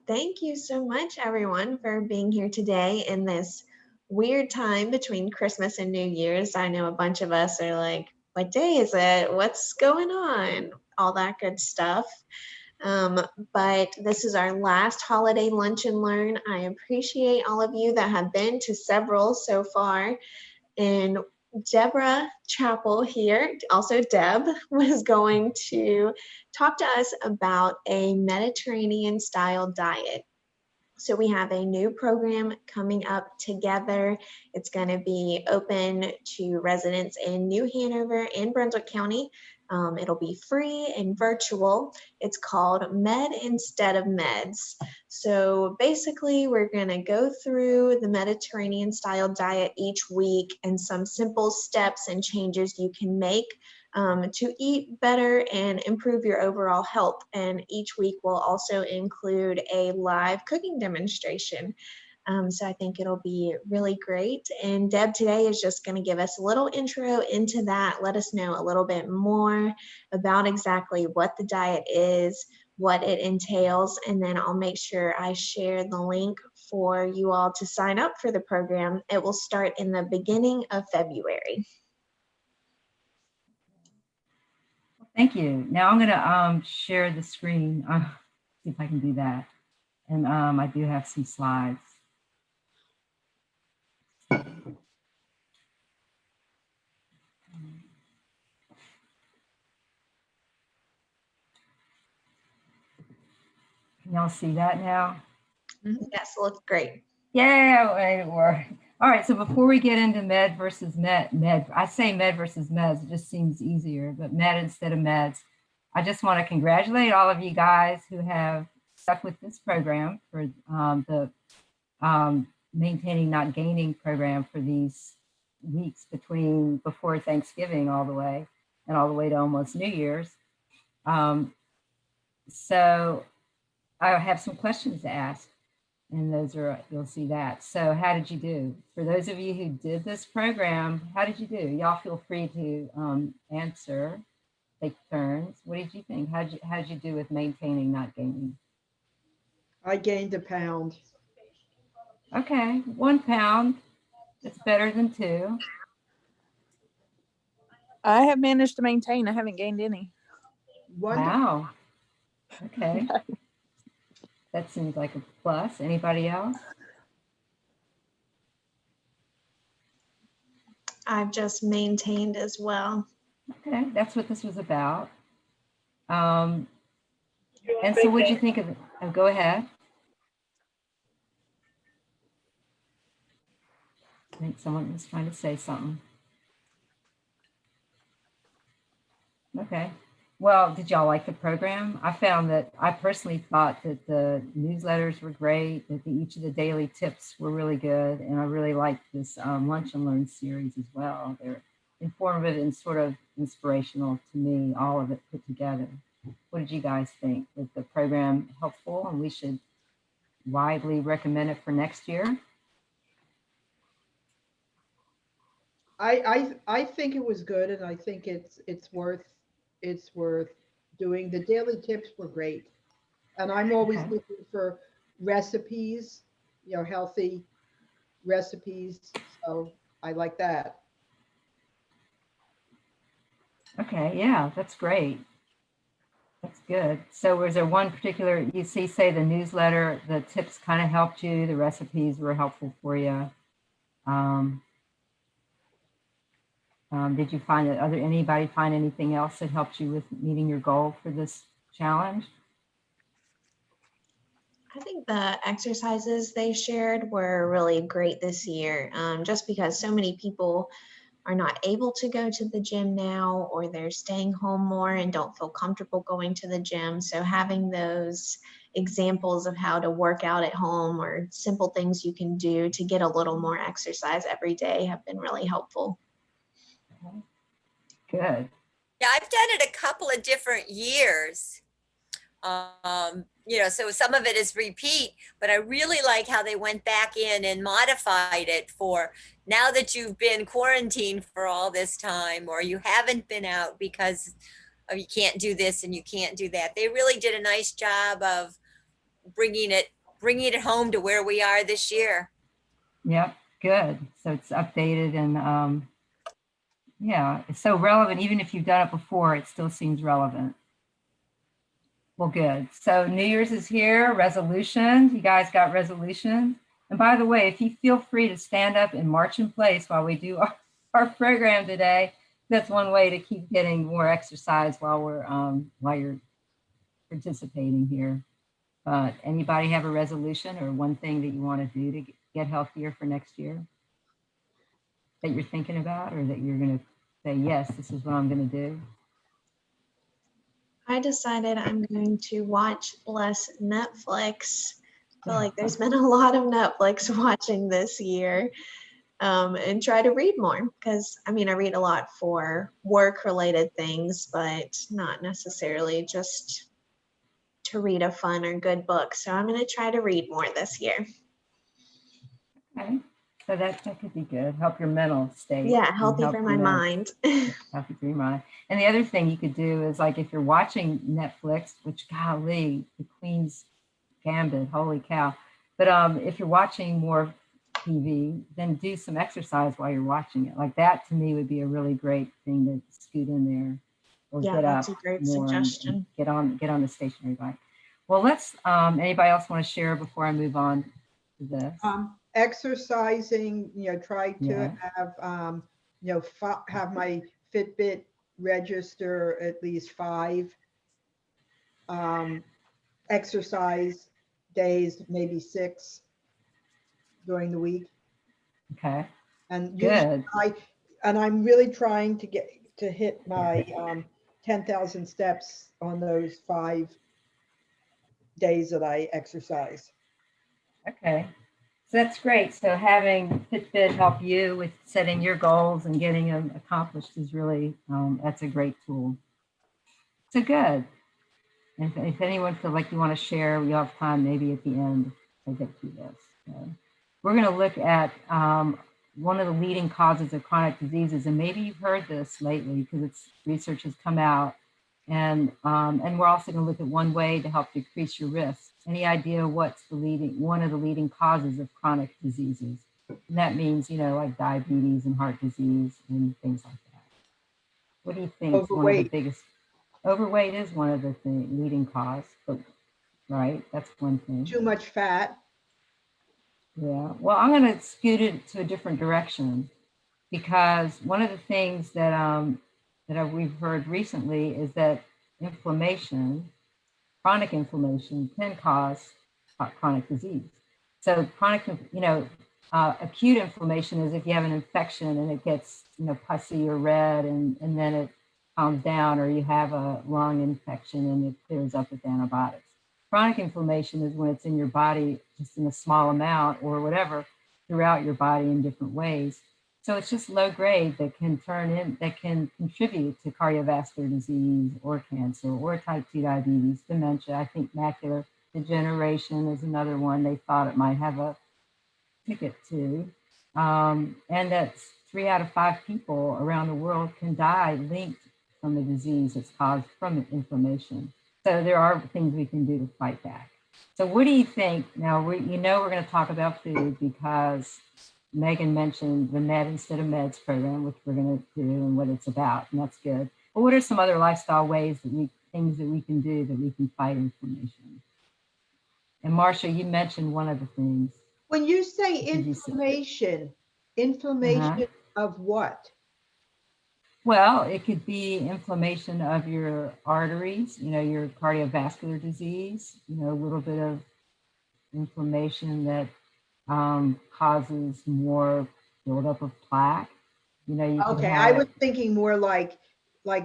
Thank you so much, everyone, for being here today in this weird time between Christmas and New Year's. I know a bunch of us are like, what day is it? What's going on? All that good stuff. Um, but this is our last holiday lunch and learn. I appreciate all of you that have been to several so far. And Deborah Chappell here, also Deb, was going to talk to us about a Mediterranean style diet. So we have a new program coming up together. It's going to be open to residents in New Hanover and Brunswick County. It'll be free and virtual. It's called Med Instead of Meds. So basically, we're going to go through the Mediterranean style diet each week and some simple steps and changes you can make to eat better and improve your overall health. And each week will also include a live cooking demonstration. So I think it'll be really great. And Deb today is just going to give us a little intro into that, let us know a little bit more about exactly what the diet is, what it entails, and then I'll make sure I share the link for you all to sign up for the program. It will start in the beginning of February. Thank you. Now I'm going to share the screen. See if I can do that. And I do have some slides. Can y'all see that now? Yes, looks great. Yeah, it worked. All right, so before we get into med versus med, I say med versus meds, it just seems easier, but med instead of meds. I just want to congratulate all of you guys who have stuck with this program for the Maintaining Not Gaining program for these weeks before Thanksgiving all the way to almost New Year's. So I have some questions to ask. And those are, you'll see that. So how did you do? For those of you who did this program, how did you do? Y'all feel free to answer, take turns. What did you think? How did you do with maintaining, not gaining? I gained a pound. Okay, 1 pound. That's better than 2. I have managed to maintain. I haven't gained any. Wonderful. Wow. Okay. That seems like a plus. Anybody else? I've just maintained as well. Okay, that's what this was about. And so what did you think of it? Oh, go ahead. I think someone was trying to say something. Okay. Well, did y'all like the program? I found that I personally thought that the newsletters were great, that each of the daily tips were really good. And I really liked this Lunch and Learn series as well. They're informative and sort of inspirational to me, all of it put together. What did you guys think? Was the program helpful and we should widely recommend it for next year? I think it was good, and I think it's worth doing. The daily tips were great, and I'm always Okay. looking for recipes, healthy recipes. So I like that. Okay, yeah, that's great. That's good. So was there one particular, you say the newsletter, the tips kind of helped you, the recipes were helpful for you. Did you find that anybody find anything else that helped you with meeting your goal for this challenge? I think the exercises they shared were really great this year, just because so many people are not able to go to the gym now, or they're staying home more and don't feel comfortable going to the gym. So having those examples of how to work out at home or simple things you can do to get a little more exercise every day have been really helpful. Good. Yeah, I've done it a couple of different years. So some of it is repeat, but I really like how they went back in and modified it for now that you've been quarantined for all this time, or you haven't been out because you can't do this and you can't do that. They really did a nice job of bringing it bringing it home to where we are this year. Yep, good. So it's updated and yeah, it's so relevant. Even if you've done it before, it still seems relevant. Well, good. So New Year's is here, resolutions. You guys got resolutions. And by the way, if you feel free to stand up and march in place while we do our program today, that's one way to keep getting more exercise while you're participating here. Anybody have a resolution or one thing that you want to do to get healthier for next year that you're thinking about, or that you're going to say, yes, this is what I'm going to do? I decided I'm going to watch less Netflix. I feel like there's been a lot of Netflix watching this year, and try to read more, because I mean, I read a lot for work-related things, but not necessarily just to read a fun or good book. So I'm going to try to read more this year. Okay, so that could be good. Help your mental state. Yeah, healthy for my mind. Healthy for your mind. And the other thing you could do is, like, if you're watching Netflix, which, golly, the Queen's Gambit, holy cow. But if you're watching more TV, then do some exercise while you're watching it. Like, that to me would be a really great thing to scoot in there, or Yeah, get that's up a great more suggestion. and get on the stationary bike. Well, let's, anybody else want to share before I move on to this? Exercising, try to Yeah. have, have my Fitbit register at least 5 exercise days, maybe 6 during the week. Okay. And Good. I'm really trying to get to hit my 10,000 steps on those 5 days that I exercise. Okay. So that's great. So having Fitbit help you with setting your goals and getting them accomplished is really, that's a great tool. So good. And if anyone feels like you want to share, we have time maybe at the end to get through this. So we're going to look at one of the leading causes of chronic diseases. And maybe you've heard this lately because it's research has come out. And we're also going to look at one way to help decrease your risk. Any idea what's one of the leading causes of chronic diseases? And that means, like diabetes and heart disease and things like that. What do you think? Overweight. One of the biggest. Overweight is one of the leading cause, but right, that's one thing. Too much fat. Yeah. Well, I'm going to scoot it to a different direction, because one of the things that we've heard recently is that inflammation, chronic inflammation, can cause chronic disease. So acute inflammation is if you have an infection and it gets, pussy or red and then it calms down, or you have a lung infection and it clears up with antibiotics. Chronic inflammation is when it's in your body just in a small amount or whatever throughout your body in different ways. So it's just low grade that can contribute to cardiovascular disease or cancer or type 2 diabetes, dementia. I think macular degeneration is another one they thought it might have a ticket to. And that's 3 out of 5 people around the world can die linked from a disease that's caused from inflammation. So there are things we can do to fight back. So what do you think? Now, we're going to talk about food because Megan mentioned the Med Instead of Meds program, which we're going to do and what it's about, and that's good. But what are some other lifestyle ways things that we can do that we can fight inflammation? And Marcia, you mentioned one of the things. When you say inflammation of what? Well, it could be inflammation of your arteries, your cardiovascular disease, a little bit of inflammation that causes more buildup of plaque. Okay, I was thinking more like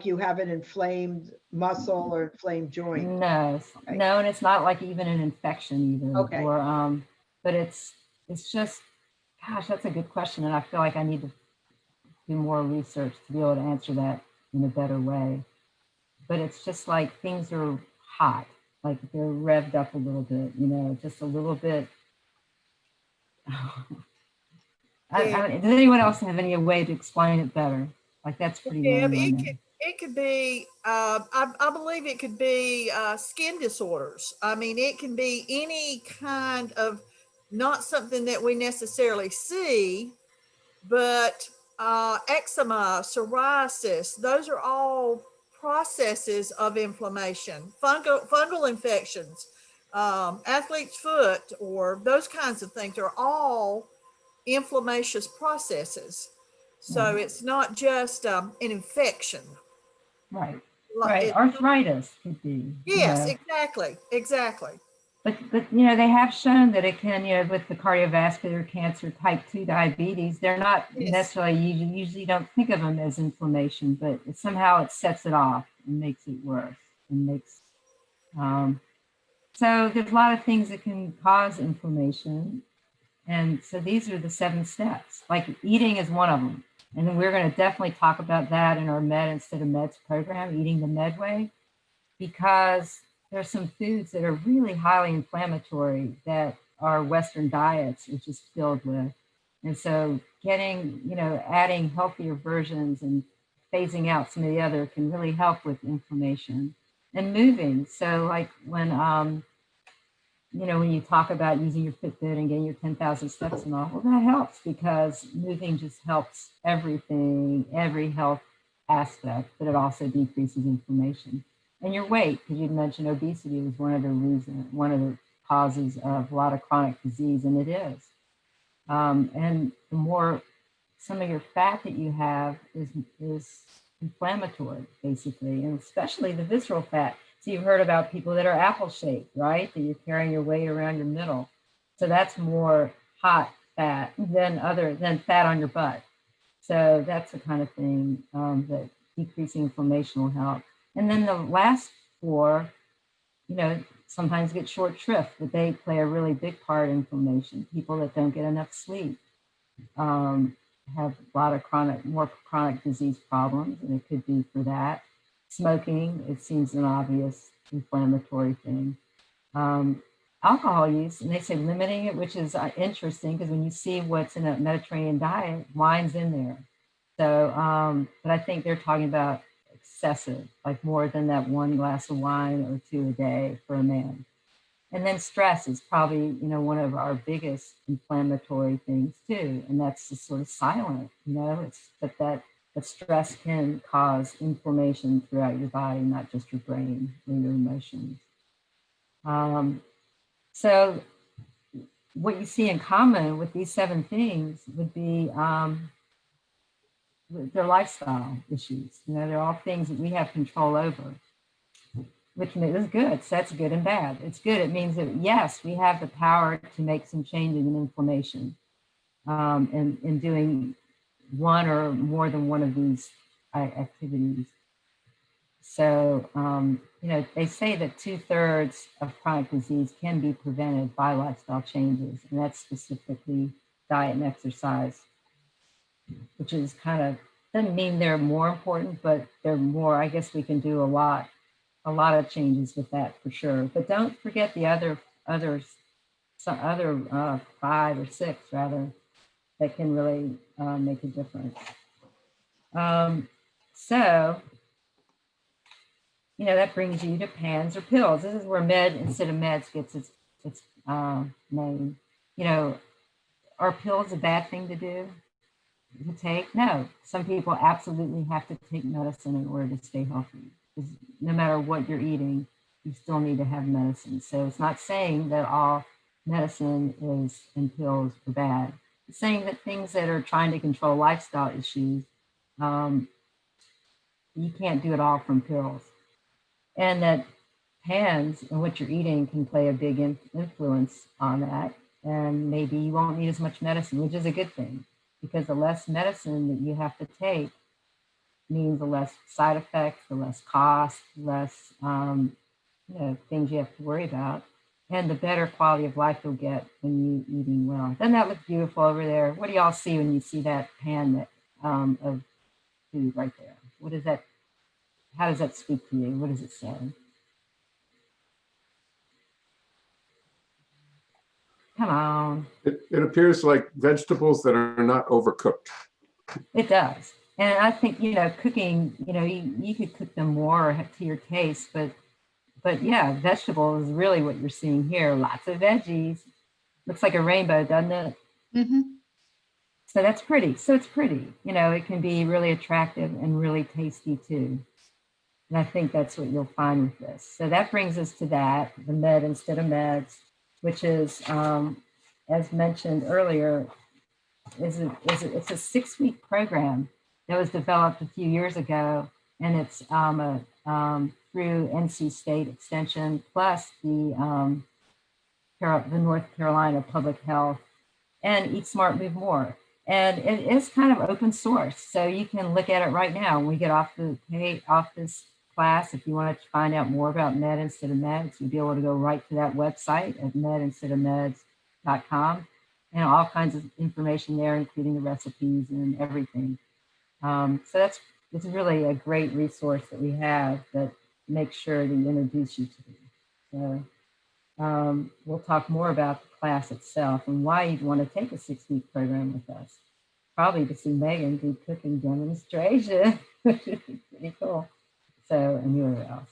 you have an inflamed muscle or inflamed joint. No, okay. No, and it's not like even an infection either. Okay. Or but it's just, gosh, that's a good question, and I feel like I need to do more research to be able to answer that in a better way. But it's just like things are hot, like they're revved up a little bit, just a little bit. Does anyone else have any way to explain it better? Like that's pretty lame. It could be, I believe it could be skin disorders. I mean, it can be any kind of, not something that we necessarily see, but eczema, psoriasis, those are all processes of inflammation, fungal infections, athlete's foot, or those kinds of things are all inflammations processes. So it's not just an infection. Right. Right. Arthritis could be. Yes, You know. exactly. Exactly. But you know, they have shown that it can, you know, with the cardiovascular cancer, type 2 diabetes, they're not necessarily, you usually don't think of them as inflammation, but somehow it sets it off and makes it worse and makes, so there's a lot of things that can cause inflammation. And so these are the 7 steps, like eating is one of them. And then we're going to definitely talk about that in our Med Instead of Meds program, eating the med way, because there's some foods that are really highly inflammatory that our Western diets are just filled with. And so getting, you know, adding healthier versions and phasing out some of the other can really help with inflammation and moving. So like when, you know, when you talk about using your Fitbit and getting your 10,000 steps and all, well, that helps because moving just helps everything, every health aspect, but it also decreases inflammation. And your weight, because you'd mentioned obesity was one of the causes of a lot of chronic disease, and it is. And the more some of your fat that you have is inflammatory, basically, and especially the visceral fat. So you've heard about people that are apple shaped, right? That you're carrying your weight around your middle. So that's more hot fat than fat on your butt. So that's the kind of thing that decreasing inflammation will help. And then the last 4, you know, sometimes get short shrift, but they play a really big part in inflammation. People that don't get enough sleep have a lot of more chronic disease problems, and it could be for that. Smoking, it seems an obvious inflammatory thing. Alcohol use, and they say limiting it, which is interesting because when you see what's in a Mediterranean diet, wine's in there. So, but I think they're talking about excessive, like more than that 1 glass of wine or 2 a day for a man. And then stress is probably, you know, one of our biggest inflammatory things too. And that's just sort of silent, you know, it's that stress can cause inflammation throughout your body, not just your brain or your emotions. So what you see in common with these 7 things would be their lifestyle issues. You know, they're all things that we have control over, which is good. So that's good and bad. It's good. It means that, yes, we have the power to make some changes in inflammation in doing one or more than one of these activities. So, you know, they say that 2/3 of chronic disease can be prevented by lifestyle changes, and that's specifically diet and exercise, which is kind of, doesn't mean they're more important, but they're more, I guess we can do a lot of changes with that for sure. But don't forget the other 5 or 6 rather, that can really make a difference. So, you know, that brings you to pans or pills. This is where Med Instead of Meds gets its name. You know, are pills a bad thing to do, to take? No, some people absolutely have to take medicine in order to stay healthy. No matter what you're eating, you still need to have medicine. So it's not saying that all medicine and pills are bad. It's saying that things that are trying to control lifestyle issues, you can't do it all from pills. And that pans and what you're eating can play a big influence on that. And maybe you won't need as much medicine, which is a good thing, because the less medicine that you have to take means the less side effects, the less cost, less you know, things you have to worry about, and the better quality of life you'll get when you're eating well. Doesn't that look beautiful over there? What do y'all see when you see that pan of food right there? What is that? How does that speak to you? What does it say? Come on. It appears like vegetables that are not overcooked. It does. And I think, you know, cooking, you know, you could cook them more to your taste, but yeah, vegetable is really what you're seeing here. Lots of veggies. Looks like a rainbow, doesn't it? Mm-hmm. So that's pretty. So it's pretty. You know, it can be really attractive and really tasty too. And I think that's what you'll find with this. So that brings us to that, the med instead of meds, which is, as mentioned earlier, it's a 6-week program that was developed a few years ago, and it's through NC State Extension plus the North Carolina Public Health and Eat Smart Move More. And it is kind of open source, so you can look at it right now. When we get off this class, if you want to find out more about med instead of meds, you'll be able to go right to that website at medinsteadofmeds.com, and all kinds of information there, including the recipes and everything. So it's really a great resource that we have that makes sure to introduce you to it. So we'll talk more about the class itself and why you'd want to take a 6-week program with us. Probably to see Megan do cooking demonstration, which would be pretty cool. So, and whoever else.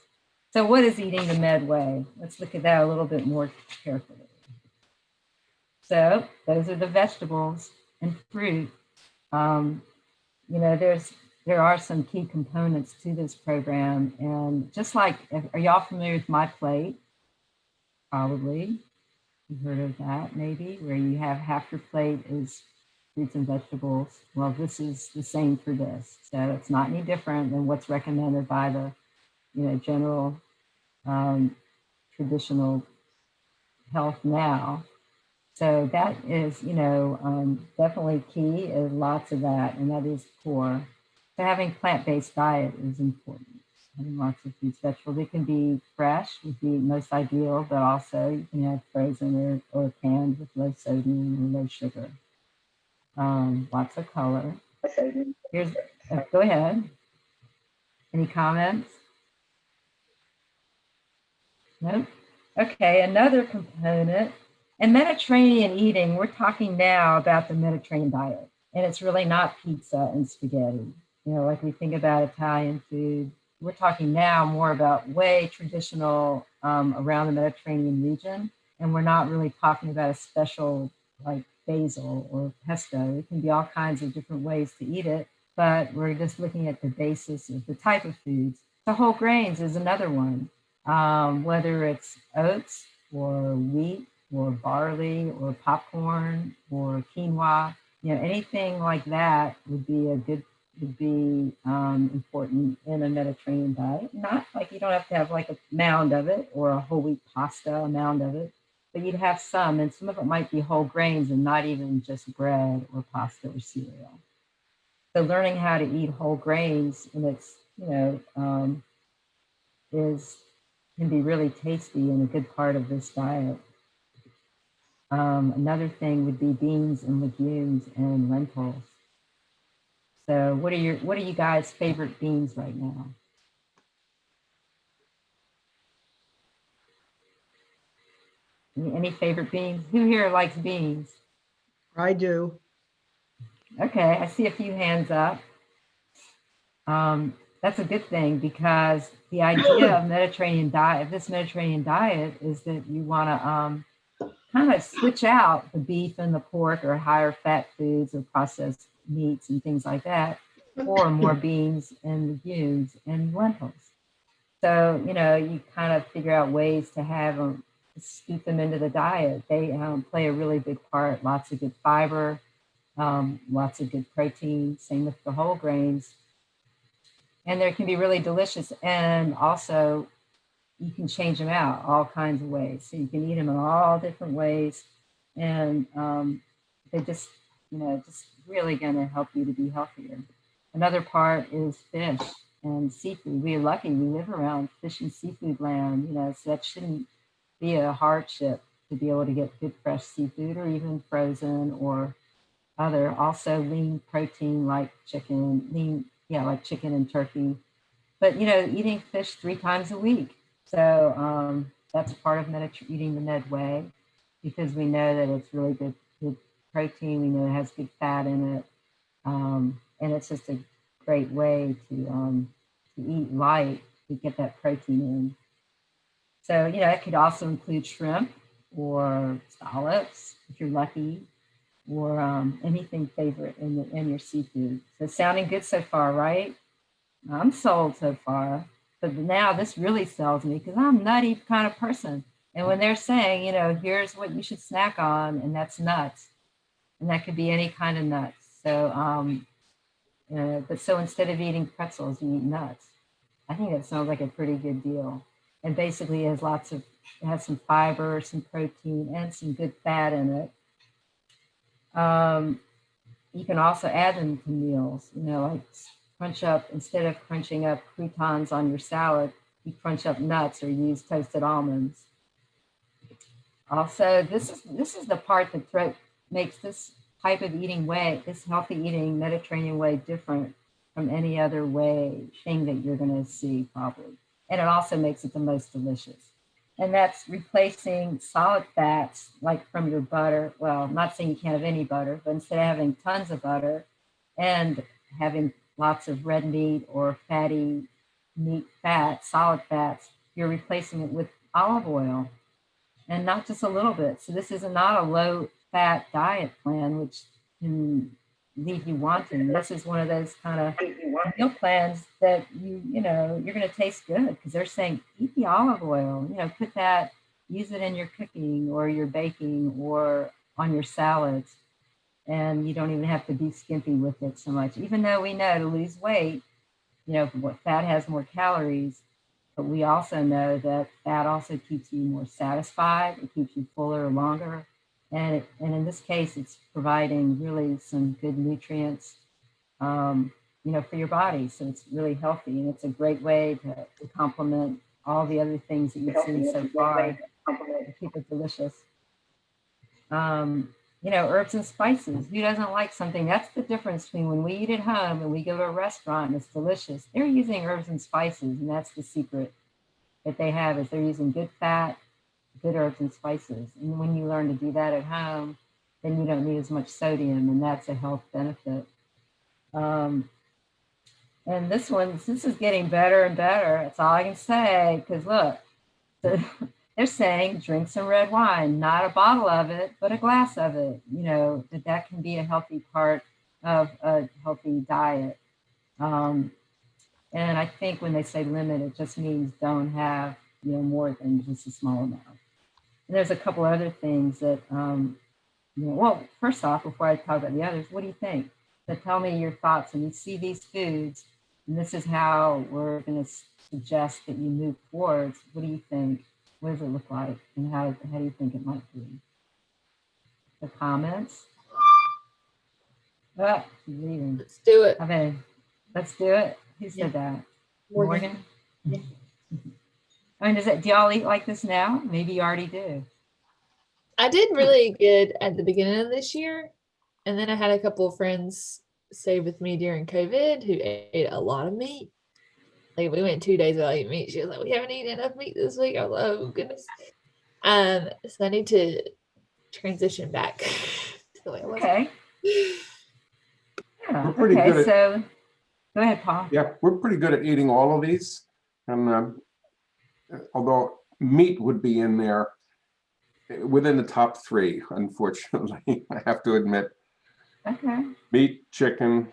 So what is eating the med way? Let's look at that a little bit more carefully. So those are the vegetables and fruit. You know, there are some key components to this program. And just like, are y'all familiar with My Plate? Probably. You've heard of that maybe, where you have half your plate is fruits and vegetables. Well, this is the same for this. So it's not any different than what's recommended by the, you know, general traditional health now. So that is, you know, definitely key, is lots of that, and that is core. So having plant-based diet is important. Having lots of fruits, vegetables. They can be fresh, would be most ideal, but also you can have frozen or canned with low sodium or low sugar. Lots of color. Here's, go ahead. Any comments? Nope. Okay, another component. In Mediterranean eating, we're talking now about the Mediterranean diet, and it's really not pizza and spaghetti. You know, like we think about Italian food, we're talking now more about way traditional around the Mediterranean region, and we're not really talking about a special like basil or pesto. It can be all kinds of different ways to eat it, but we're just looking at the basis of the type of foods. So whole grains is another one, whether it's oats or wheat or barley or popcorn or quinoa, you know, anything like that would be important in a Mediterranean diet. Not like you don't have to have like a mound of it or a whole wheat pasta, a mound of it, but you'd have some, and some of it might be whole grains and not even just bread or pasta or cereal. So learning how to eat whole grains, and it's, you know, can be really tasty and a good part of this diet. Another thing would be beans and legumes and lentils. So what are you guys' favorite beans right now? Any favorite beans? Who here likes beans? I do. Okay, I see a few hands up. That's a good thing, because the idea of Mediterranean diet, this Mediterranean diet, is that you want to kind of switch out the beef and the pork or higher fat foods or processed meats and things like that, or more beans and legumes and lentils. So, you know, you kind of figure out ways to have them, scoop them into the diet. They play a really big part, lots of good fiber, lots of good protein, same with the whole grains. And they can be really delicious. And also you can change them out all kinds of ways. So you can eat them in all different ways. And they just, you know, just really gonna help you to be healthier. Another part is fish and seafood. We're lucky, we live around fish and seafood land, you know, so that shouldn't be a hardship to be able to get good fresh seafood, or even frozen or other. Also lean protein like chicken, like chicken and turkey. But, you know, eating fish 3 times a week. So that's part of eating the med way, because we know that it's really good protein. We know it has good fat in it. And it's just a great way to eat light to get that protein in. So, you know, it could also include shrimp or scallops if you're lucky, or anything favorite in your seafood. So sounding good so far, right? I'm sold so far. But now this really sells me because I'm a nutty kind of person. And when they're saying, you know, here's what you should snack on, and that's nuts, and that could be any kind of nuts. So, but so instead of eating pretzels, you eat nuts. I think that sounds like a pretty good deal. And basically it has some fiber, some protein, and some good fat in it. You can also add them to meals, you know, like crunch up, instead of crunching up croutons on your salad, you crunch up nuts or use toasted almonds. Also, this is the part that makes this type of eating way, this healthy eating Mediterranean way, different from any other thing that you're going to see probably. And it also makes it the most delicious. And that's replacing solid fats, like from your butter. Well, I'm not saying you can't have any butter, but instead of having tons of butter and having lots of red meat or fatty meat fat, solid fats, you're replacing it with olive oil, and not just a little bit. So this is not a low fat diet plan, which can leave you wanting. This is one of those kind of meal plans that you know, you're going to taste good, because they're saying eat the olive oil, you know, put that, use it in your cooking or your baking or on your salads. And you don't even have to be skimpy with it so much, even though we know to lose weight, you know, what fat has more calories, but we also know that fat also keeps you more satisfied. It keeps you fuller longer. And in this case, it's providing really some good nutrients, you know, for your body. So it's really healthy, and it's a great way to complement all the other things that you've seen so far to keep it delicious. You know, herbs and spices. Who doesn't like something? That's the difference between when we eat at home and we go to a restaurant and it's delicious. They're using herbs and spices, and that's the secret that they have, is they're using good fat, good herbs and spices. And when you learn to do that at home, then you don't need as much sodium, and that's a health benefit. And this is getting better and better. That's all I can say, because look, they're saying drink some red wine, not a bottle of it, but a glass of it. You know, that can be a healthy part of a healthy diet. And I think when they say limit, it just means don't have, you know, more than just a small amount. And there's a couple other things that, you know, well, first off, before I talk about the others, what do you think? So tell me your thoughts when you see these foods, and this is how we're going to suggest that you move towards. What do you think? What does it look like? And how do you think it might be? The comments? Oh, she's leaving. Let's do it. Okay, let's do it. Who said that? Morgan? Yeah. I mean, do y'all eat like this now? Maybe you already do. I did really good at the beginning of this year. And then I had a couple of friends stay with me during COVID who ate a lot of meat. Like we went 2 days without eating meat. She was like, we haven't eaten enough meat this week. I was like, oh goodness. So I need to transition back to the way I was. Okay. Yeah. We're pretty Okay, good at, so go ahead, Paul. yeah, we're pretty good at eating all of these. And although meat would be in there within the top three, unfortunately, I have to admit. Okay. Meat, chicken.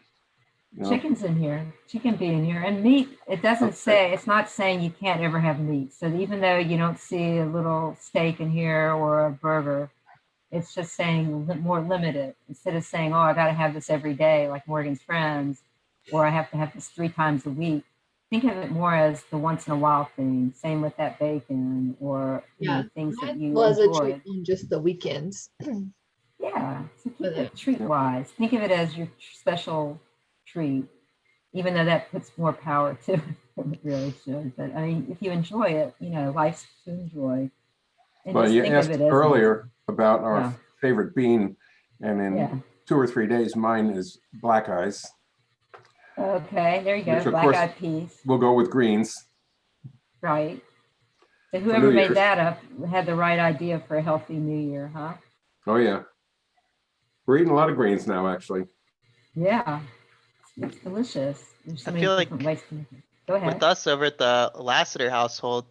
You know. Chicken's in here. Chicken be in here. And meat, it doesn't say, it's not saying you can't ever have meat. So even though you don't see a little steak in here or a burger, it's just saying more limited. Instead of saying, oh, I got to have this every day, like Morgan's friends, or I have to have this 3 times a week. Think of it more as the once in a while thing. Same with that bacon, or you know, things that you was enjoy. a treat on just the weekends. Yeah, so keep it treat-wise. Think of it as your special treat, even though that puts more power to it than it really should. But I mean, if you enjoy it, you know, life's to enjoy. And Well, you asked it as earlier about our favorite bean, and in 2 or 3 days, mine is black eyes. Okay, there you go, black-eyed peas. We'll go with greens. Right. So whoever made that up had the right idea for a healthy New Year, huh? Oh, yeah. We're eating a lot of greens now, actually. Yeah, it's It's delicious. There's so I many feel like different ways to make it. Go ahead. with us over at the Lassiter household,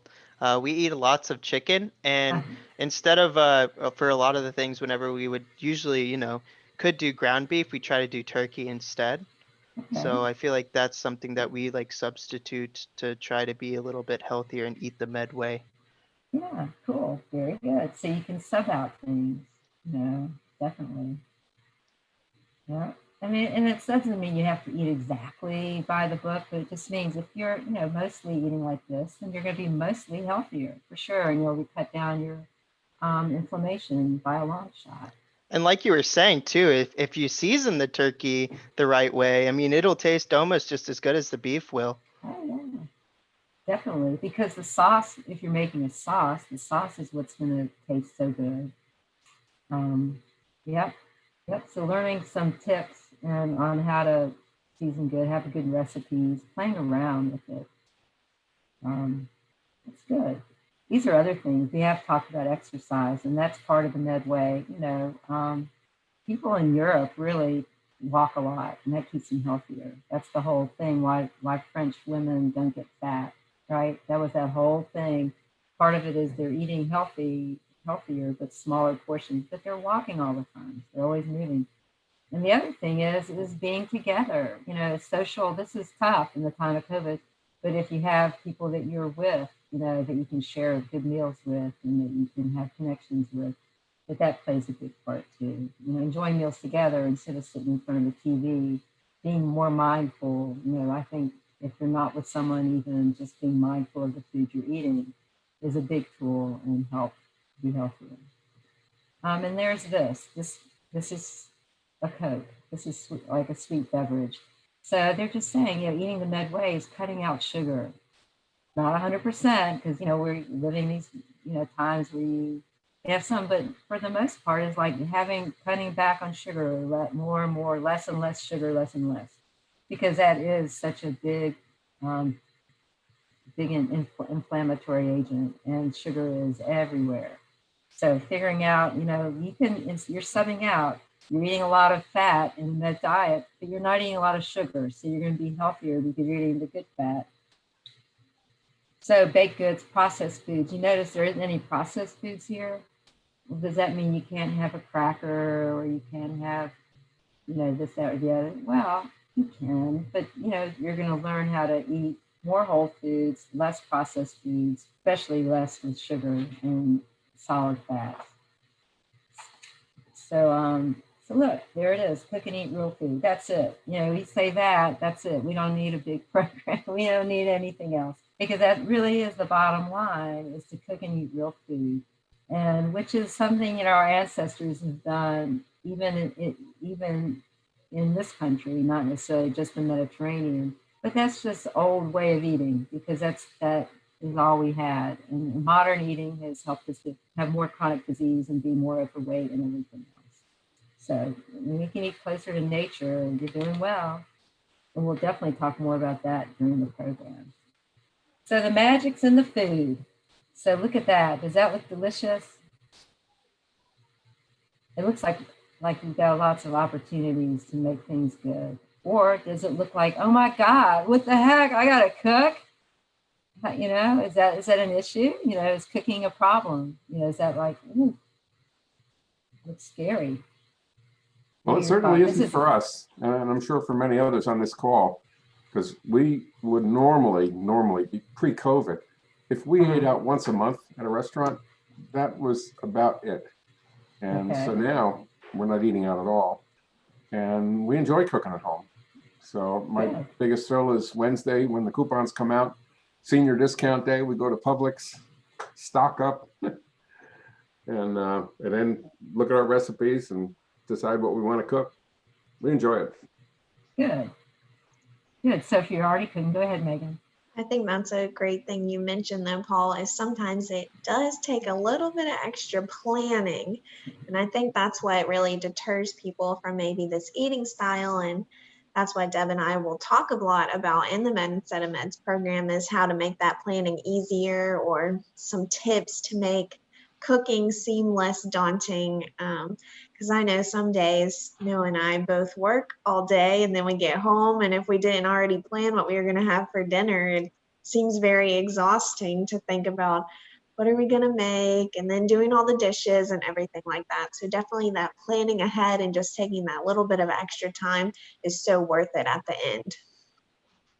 we eat lots of chicken, and instead of for a lot of the things, whenever we would usually, could do ground beef, we try to do turkey instead. So Okay. I feel like that's something that we like substitute to try to be a little bit healthier and eat the med way. Yeah, cool. Very good. So you can sub out things. Definitely. Yeah. I mean, and it doesn't mean you have to eat exactly by the book, but it just means if you're, mostly eating like this, then you're going to be mostly healthier for sure. And you'll cut down your inflammation by a long shot. And like you were saying too, if you season the turkey the right way, I mean, it'll taste almost just as good as the beef will. Oh, yeah. Definitely. Because the sauce, if you're making a sauce, the sauce is what's going to taste so good. Yep. Yep. So learning some tips and on how to season good, have good recipes, playing around with it. It's good. These are other things. We have talked about exercise, and that's part of the Medway. People in Europe really walk a lot, and that keeps them healthier. That's the whole thing. Why French women don't get fat, right? That was that whole thing. Part of it is they're eating healthier, but smaller portions. But they're walking all the time. They're always moving. And the other thing is being together. Social. This is tough in the time of COVID, but if you have people that you're with, that you can share good meals with, and that you can have connections with, that plays a big part too. Enjoying meals together instead of sitting in front of the TV, being more mindful. I think if you're not with someone, even just being mindful of the food you're eating is a big tool and help be healthier. And there's this is a Coke. This is like a sweet beverage. So they're just saying, eating the Medway is cutting out sugar. Not 100%, because, we're living these, times where you have some, but for the most part, it's like cutting back on sugar, more and more, less and less sugar, less and less, because that is such a big inflammatory agent, and sugar is everywhere. So figuring out, you're subbing out, you're eating a lot of fat in that diet, but you're not eating a lot of sugar. So you're going to be healthier because you're eating the good fat. So baked goods, processed foods. You notice there isn't any processed foods here. Well, does that mean you can't have a cracker, or you can't have, this, that, or the other? Well, you can, but, you're going to learn how to eat more whole foods, less processed foods, especially less with sugar and solid fats. So look, there it is. Cook and eat real food. That's it. We say that's it. We don't need a big program. We don't need anything else, because that really is the bottom line, is to cook and eat real food. And which is something, our ancestors have done, even in this country, not necessarily just the Mediterranean, but that's just old way of eating, because that is all we had. And modern eating has helped us to have more chronic disease and be more overweight and everything else. So we can eat closer to nature, and you're doing well. And we'll definitely talk more about that during the program. So the magic's in the food. So look at that. Does that look delicious? It looks like we've got lots of opportunities to make things good. Or does it look like, oh my God, what the heck? I gotta cook? Is that an issue? Is cooking a problem? Is that like, ooh, it's scary? Well, it certainly isn't for us, and I'm sure for many others on this call, because we would normally be pre-COVID. If we ate out once a month at a restaurant, that was about it. And so now we're not eating out at all, and we enjoy cooking at home. So my biggest thrill is Wednesday when the coupons come out, senior discount day. We go to Publix, stock up, and then look at our recipes and decide what we want to cook. We enjoy it. Good. So if you're already cooking, go ahead, Megan. I think that's a great thing you mentioned though, Paul, is sometimes it does take a little bit of extra planning. And I think that's what really deters people from maybe this eating style. And that's what Deb and I will talk a lot about in the Med Instead of Meds program, is how to make that planning easier, or some tips to make cooking seem less daunting. Because I know some days Noah and I both work all day and then we get home, and if we didn't already plan what we were going to have for dinner, it seems very exhausting to think about what are we going to make and then doing all the dishes and everything like that. So definitely that planning ahead and just taking that little bit of extra time is so worth it at the end.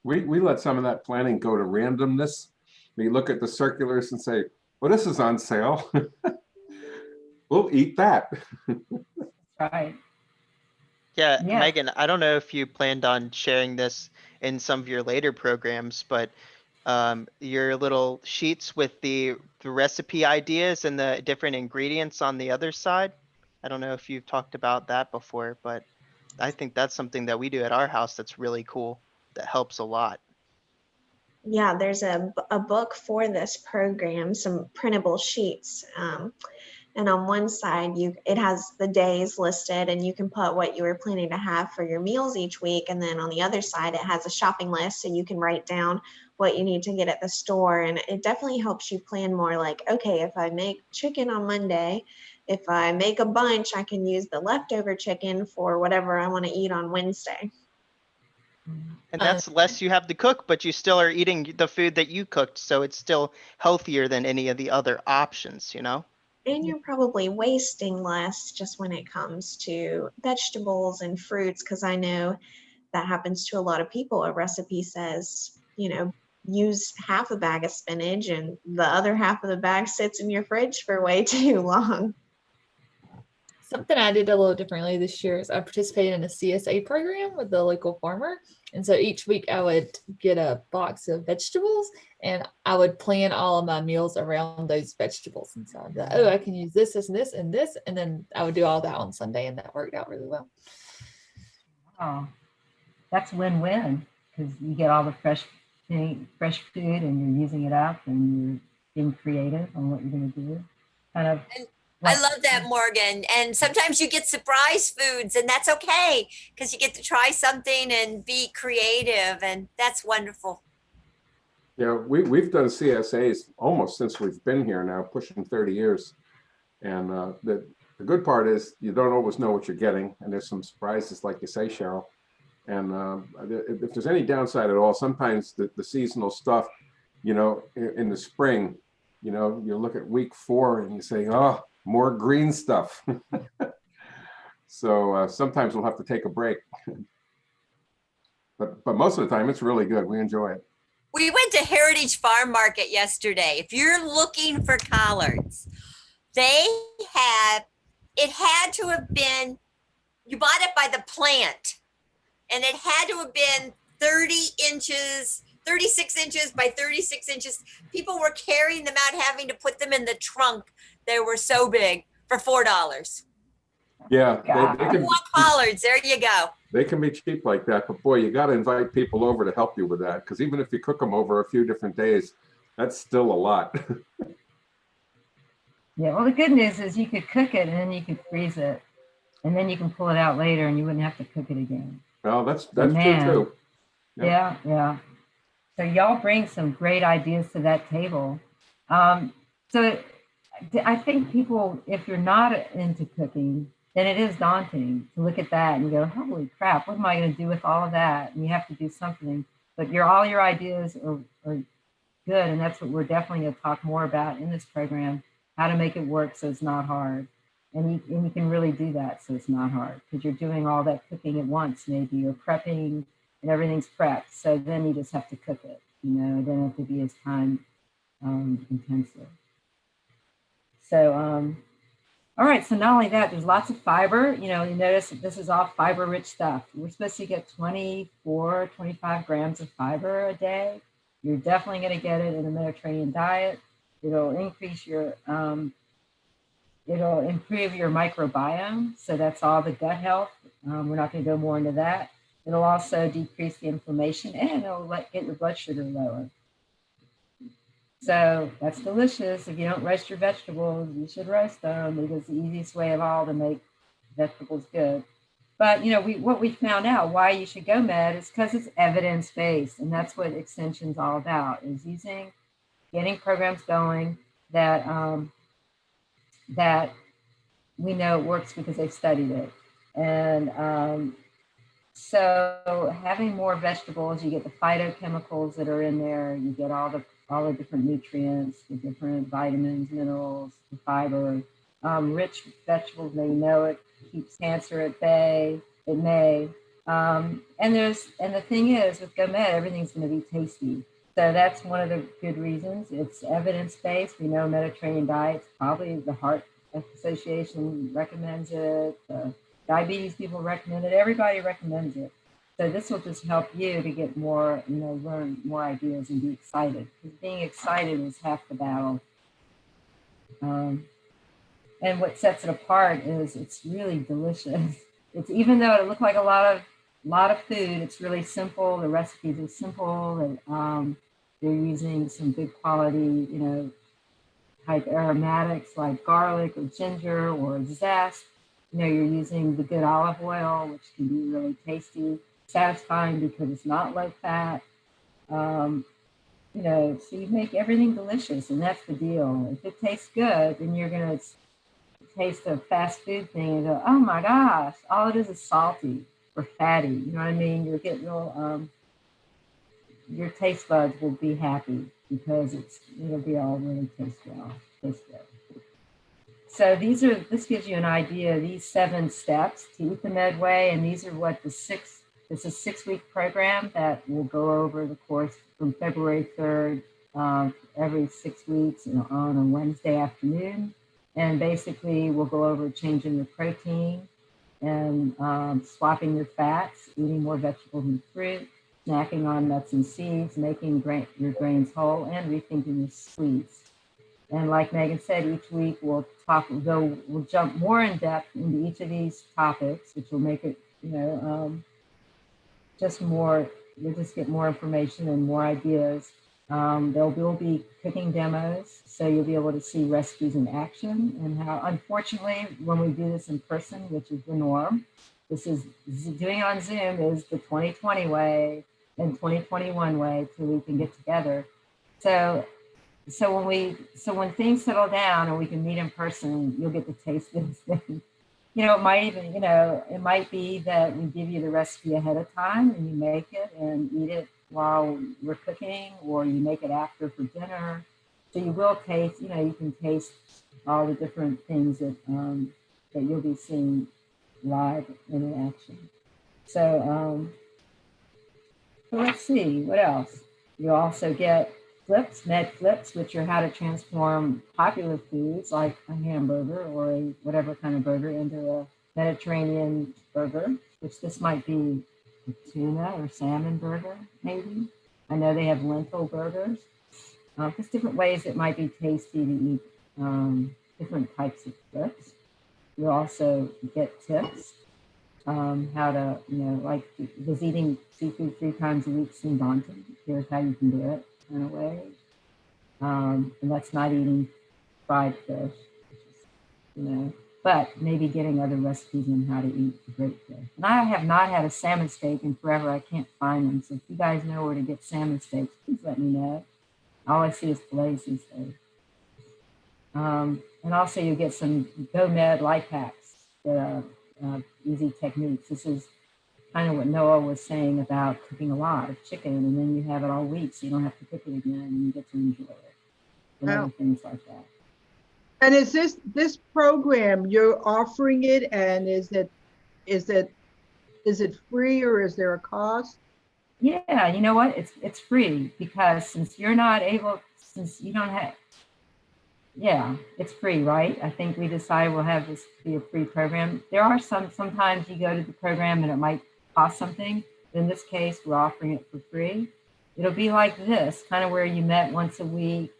We let some of that planning go to randomness. We look at the circulars and say, well, this is on sale. We'll eat that. Right. Yeah, Yeah. Megan, I don't know if you planned on sharing this in some of your later programs, but your little sheets with the recipe ideas and the different ingredients on the other side. I don't know if you've talked about that before, but I think that's something that we do at our house that's really cool. That helps a lot. Yeah, there's a book for this program, some printable sheets. And on one side, it has the days listed and you can put what you were planning to have for your meals each week. And then on the other side, it has a shopping list so you can write down what you need to get at the store. And it definitely helps you plan more like, okay, if I make chicken on Monday, if I make a bunch, I can use the leftover chicken for whatever I want to eat on Wednesday. And that's less you have to cook, but you still are eating the food that you cooked. So it's still healthier than any of the other options, you know? And you're probably wasting less just when it comes to vegetables and fruits, because I know that happens to a lot of people. A recipe says, use half a bag of spinach and the other half of the bag sits in your fridge for way too long. Something I did a little differently this year is I participated in a CSA program with the local farmer. And so each week I would get a box of vegetables and I would plan all of my meals around those vegetables. And so I'd be like, oh, I can use this, this, and this, and this. And then I would do all that on Sunday, and that worked out really well. Oh, that's win-win, because you get all the fresh food and you're using it up and you're being creative on what you're going to do. Kind of. I love that, Morgan. And sometimes you get surprise foods, and that's okay because you get to try something and be creative, and that's wonderful. Yeah, we've done CSAs almost since we've been here now, pushing 30 years. And the good part is you don't always know what you're getting, and there's some surprises, like you say, Cheryl. And if there's any downside at all, sometimes the seasonal stuff, in the spring, you look at week 4 and you say, oh, more green stuff. So sometimes we'll have to take a break. But most of the time, it's really good. We enjoy it. We went to Heritage Farm Market yesterday. If you're looking for collards, it had to have been, you bought it by the plant, and it had to have been 36 inches by 36 inches. People were carrying them out, having to put them in the trunk. They were so big for $4. Yeah, they can, want collards, there you go. They can be cheap like that, but boy, you got to invite people over to help you with that, because even if you cook them over a few different days, that's still a lot. Yeah, well, the good news is you could cook it and then you could freeze it, and then you can pull it out later and you wouldn't have to cook it again. Well, that's true too. Yep. Yeah. So y'all bring some great ideas to that table. So I think people, if you're not into cooking, then it is daunting to look at that and you go, holy crap, what am I going to do with all of that? And you have to do something, but all your ideas are good. And that's what we're definitely going to talk more about in this program, how to make it work so it's not hard. And you can really do that so it's not hard, because you're doing all that cooking at once. Maybe you're prepping and everything's prepped. So then you just have to cook it, it doesn't have to be as time intensive. So, all right, so not only that, there's lots of fiber. You notice that this is all fiber-rich stuff. We're supposed to get 24, 25 grams of fiber a day. You're definitely going to get it in a Mediterranean diet. It'll increase your, it'll improve your microbiome. So that's all the gut health. We're not going to go more into that. It'll also decrease the inflammation, and it'll get your blood sugar lower. So that's delicious. If you don't roast your vegetables, you should roast them, because it's the easiest way of all to make vegetables good. But what we found out why you should go med is because it's evidence-based, and that's what Extension's all about, is getting programs going that that we know it works because they've studied it. And so having more vegetables, you get the phytochemicals that are in there, you get all the different nutrients, the different vitamins, minerals, the fiber. Rich vegetables, they know it keeps cancer at bay. It may. And the thing is, with GoMed, everything's going to be tasty. So that's one of the good reasons. It's evidence-based. We know Mediterranean diets, probably the Heart Association recommends it. Diabetes people recommend it. Everybody recommends it. So this will just help you to get more, learn more ideas and be excited. Because being excited is half the battle. And what sets it apart is it's really delicious. It's, even though it looked like a lot of food, it's really simple. The recipes are simple. And, they're using some good quality, type aromatics like garlic or ginger or zest. You're using the good olive oil, which can be really tasty, satisfying because it's not low fat. So you make everything delicious, and that's the deal. If it tastes good, then you're going to taste a fast food thing and go, oh my gosh, all it is salty or fatty. You know what I mean? You'll get real, your taste buds will be happy because it'll be all really taste good. So this gives you an idea of these 7 steps to eat the Med way, and these are what it's a 6-week program that will go over the course from February 3rd, every 6 weeks on a Wednesday afternoon. And basically we'll go over changing your protein and swapping your fats, eating more vegetables and fruit, snacking on nuts and seeds, making your grains whole, and rethinking your sweets. And like Megan said, each week we'll jump more in depth into each of these topics, which will make it, you'll just get more information and more ideas. There will be cooking demos, so you'll be able to see recipes in action, and how, unfortunately, when we do this in person, which is the norm, doing it on Zoom is the 2020 way and 2021 way till we can get together. So when things settle down and we can meet in person, you'll get to taste this thing. It might be that we give you the recipe ahead of time and you make it and eat it while we're cooking, or you make it after for dinner. So you will taste, you can taste all the different things that you'll be seeing live in action. So let's see, what else? You'll also get Med Flips, which are how to transform popular foods like a hamburger or whatever kind of burger into a Mediterranean burger, which this might be a tuna or salmon burger, maybe. I know they have lentil burgers. Just different ways it might be tasty to eat different types of flips. You'll also get tips, how to, like, does eating seafood 3 times a week seem daunting? Here's how you can do it. In a way, and that's not eating fried fish, but maybe getting other recipes on how to eat great fish. And I have not had a salmon steak in forever. I can't find them. So if you guys know where to get salmon steaks, please let me know. All I see is fillets these days. And also you get some GoMed life hacks that are easy techniques. This is kind of what Noah was saying about cooking a lot of chicken, and then you have it all week, so you don't have to cook it again, and you get to enjoy it, and other things like that. And is this program, you're offering it, and is it free, or is there a cost? Yeah, you know what? It's free, because since you don't have, it's free, right? I think we decided we'll have this be a free program. There are sometimes you go to the program and it might cost something. In this case, we're offering it for free. It'll be like this, kind of where you met once a week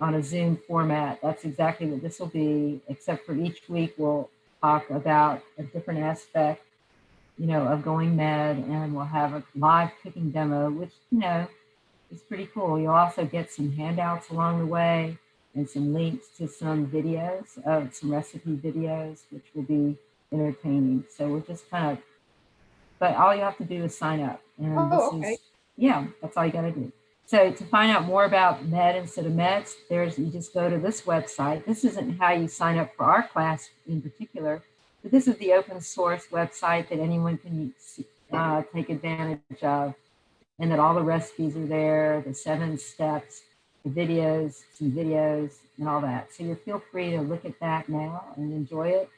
on a Zoom format. That's exactly what this will be, except for each week we'll talk about a different aspect, of going Med, and we'll have a live cooking demo, which, is pretty cool. You'll also get some handouts along the way and some links to some videos, some recipe videos, which will be entertaining. So we're just kind of, but all you have to do is sign up. And okay. that's all you got to do. So to find out more about med instead of meds, you just go to this website. This isn't how you sign up for our class in particular, but this is the open source website that anyone can take advantage of, and that all the recipes are there, the 7 steps, the videos, some videos, and all that. So you feel free to look at that now and enjoy it.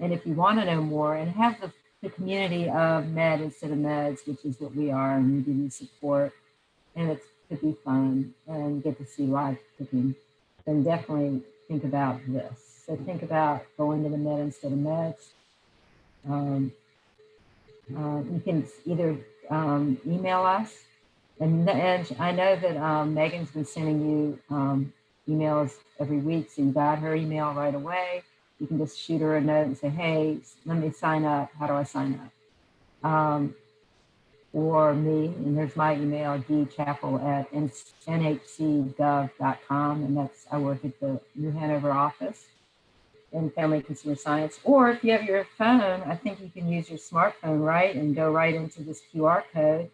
And if you want to know more and have the community of med instead of meds, which is what we are, and we give you support, and it could be fun and get to see live cooking, then definitely think about this. So think about going to the med instead of meds. You can either email us, and I know that Megan's been sending you emails every week, so you got her email right away. You can just shoot her a note and say, hey, let me sign up. How do I sign up? Or me, and there's my email, dchappell@nhcgov.com, and I work at the New Hanover office in Family and Consumer Science. Or if you have your phone, I think you can use your smartphone, right, and go right into this QR code.